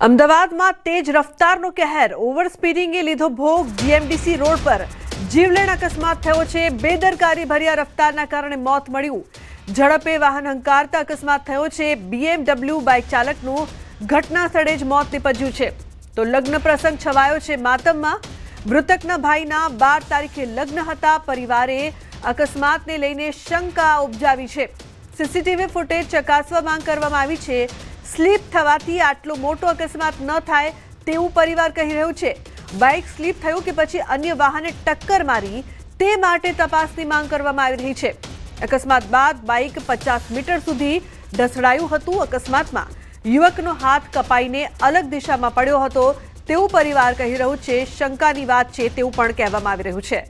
અમદાવાદમાં તેજ રફતારનો કહેર, ઓવર સ્પીડિંગે લીધો ભોગ, જીએમડીસી રોડ પર જીવલેણ અકસ્માત થયો છે। બેદરકારી ભર્યા રફતારના કારણે મોત મળ્યું। ઝડપે વાહન હંકારતા અકસ્માત થયો છે। બીએમડબલ્યુ બાઇક ચાલકનું ઘટના સ્થળે જ મોત નીપજ્યું છે। તો લગ્ન પ્રસંગ છવાયો છે માતમમાં। મૃતકના ભાઈના 12 તારીખે લગ્ન હતા। પરિવારે અકસ્માતને લઈને શંકા ઉપજાવી છે। સીસીટીવી ફૂટેજ ચકાસવા માંગ કરવામાં આવી છે। સ્લીપ થવાથી આટલો મોટો અકસ્માત ન થાય તેવું પરિવાર કહી રહ્યું છે। બાઇક સ્લીપ થયું કે પછી અન્ય વાહને ટક્કર મારી તે માટે તપાસની માંગ કરવામાં આવી રહી છે। અકસ્માત બાદ બાઇક 50 મીટર સુધી ઢસડાયું હતું। અકસ્માતમાં યુવકનો હાથ કપાઈને અલગ દિશામાં પડ્યો હતો તેવું પરિવાર કહી રહ્યું છે। શંકાની વાત છે તેવું પણ કહેવામાં આવી રહ્યું છે।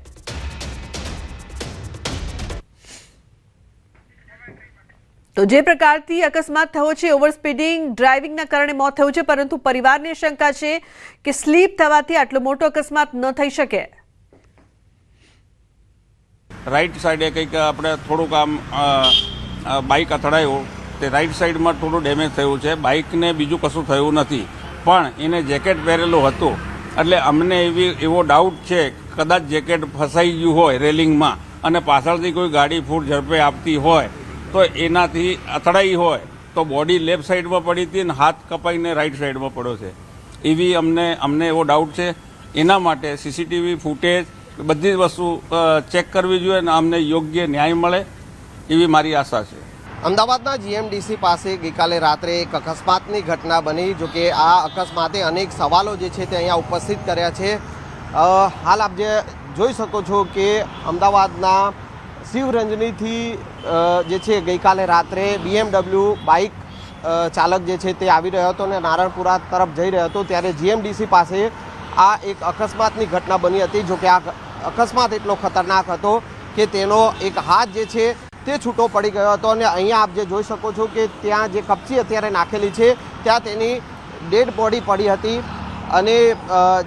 તો જે પ્રકારથી અકસ્માત થયો છે, ઓવર સ્પીડિંગ ડ્રાઇવિંગના કારણે મોત થયું છે, પરંતુ પરિવારને શંકા છે કે સ્લીપ થવાથી આટલો મોટો અકસ્માત ન થઈ શકે। રાઈટ સાઈડે કંઈક આપણે થોડુંક આમ બાઇક અથડાયું, તે રાઈટ સાઈડમાં થોડું ડેમેજ થયું છે। બાઇકને બીજું કશું થયું નથી, પણ એને જેકેટ પહેરેલું હતું એટલે અમને એવો ડાઉટ છે કદાચ જેકેટ ફસાઈ ગયું હોય રેલિંગમાં અને પાછળથી કોઈ ગાડી ફૂલ ઝડપે આપતી હોય તો એનાથી અથડાઈ હોય તો બોડી લેફ્ટ સાઈડમાં પડી હતી અને હાથ કપાઈને રાઈટ સાઈડમાં પડ્યો છે એવી અમને એવો ડાઉટ છે। એના માટે સીસીટીવી ફૂટેજ બધી જ વસ્તુ ચેક કરવી જોઈએ અને અમને યોગ્ય ન્યાય મળે એવી મારી આશા છે। અમદાવાદના જીએમડીસી પાસે ગઈકાલે રાત્રે એક અકસ્માતની ઘટના બની। જો કે આ અકસ્માતે અનેક સવાલો જે છે તે અહીંયા ઉપસ્થિત કર્યા છે। હાલ આપ જે જોઈ શકો છો કે અમદાવાદના શિવરંજનીથી જે છે ગઈકાલે રાત્રે બીએમડબલ્યુ બાઇક ચાલક જે છે તે આવી રહ્યો હતો અને નારણપુરા તરફ જઈ રહ્યો હતો ત્યારે જીએમડીસી પાસે આ એક અકસ્માતની ઘટના બની હતી। જો કે આ અકસ્માત એટલો ખતરનાક હતો કે તેનો એક હાથ જે છે તે છૂટો પડી ગયો હતો અને અહીંયા આપ જે જોઈ શકો છો કે ત્યાં જે કપચી અત્યારે નાખેલી છે ત્યાં તેની ડેડ બોડી પડી હતી અને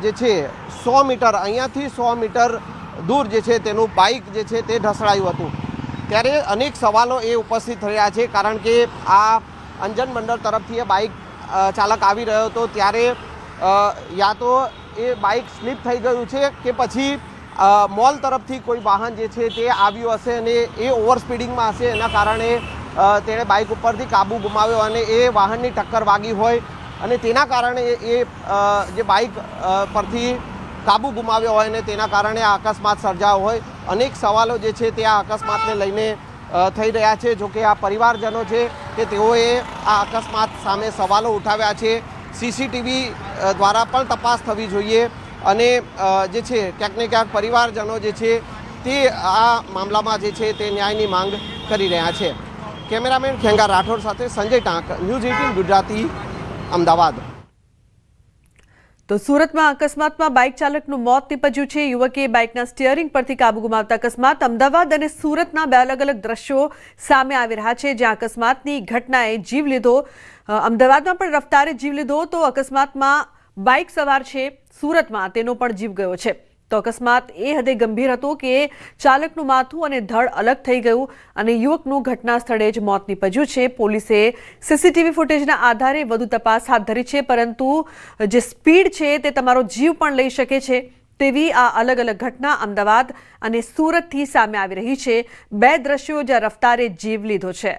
જે છે 100 મીટર અહીંયાથી 100 મીટર દૂર જે છે તેનું બાઇક જે છે તે ઢસડાયું હતું। ત્યારે અનેક સવાલો એ ઉપસ્થિત રહ્યા છે કારણ કે આ અંજન મંડળ તરફથી એ બાઇક ચાલક આવી રહ્યો હતો ત્યારે યા તો એ બાઇક સ્લીપ થઈ ગયું છે કે પછી મોલ તરફથી કોઈ વાહન જે છે તે આવ્યું હશે અને એ ઓવર સ્પીડિંગમાં હશે, એના કારણે તેણે બાઇક ઉપરથી કાબુ ગુમાવ્યો અને એ વાહનની ટક્કર વાગી હોય અને તેના કારણે એ જે બાઇક પરથી કાબુ ગુમાવ્યો હોય અને તેના કારણે આ અકસ્માત સર્જાયો હોય। અનેક સવાલો જે છે તે આ અકસ્માતને લઈને થઈ રહ્યા છે। જો કે આ પરિવારજનો છે કે તેઓએ આ અકસ્માત સામે સવાલો ઉઠાવ્યા છે। સીસીટીવી દ્વારા પણ તપાસ થવી જોઈએ અને જે છે ક્યાંક ને ક્યાંક પરિવારજનો જે છે તે આ મામલામાં જે છે તે ન્યાયની માંગ કરી રહ્યા છે। કેમેરામેન ખેંગા રાઠોડ સાથે સંજય ટાંક, ન્યૂઝ 18 ગુજરાતી, અમદાવાદ। તો સુરતમાં અકસ્માતમાં બાઇક ચાલકનું મોત નીપજ્યું છે। યુવકે બાઇકના સ્ટીયરિંગ પરથી કાબુ ગુમાવતા અકસ્માત। અમદાવાદ અને સુરતના બે અલગ અલગ દ્રશ્યો સામે આવી રહ્યા છે જ્યાં અકસ્માતની ઘટનાએ જીવ લીધો। અમદાવાદમાં પણ રફતારે જીવ લીધો તો અકસ્માતમાં બાઇક સવાર છે સુરતમાં તેનો પણ જીવ ગયો છે। તો અકસ્માત એ હદે ગંભીર હતો કે ચાલકનું માથું અને ધડ અલગ થઈ ગયું અને યુવકનું ઘટના સ્થળે જ મોત નીપજ્યું છે। પોલીસે સીસીટીવી ફૂટેજના આધારે વધુ તપાસ હાથ ધરી છે, પરંતુ જે સ્પીડ છે તે તમારો જીવ પણ લઈ શકે છે તેવી આ અલગ અલગ ઘટના અમદાવાદ અને સુરતથી સામે આવી રહી છે। બે દ્રશ્યો જ્યાં રફતારે જીવ લીધો છે।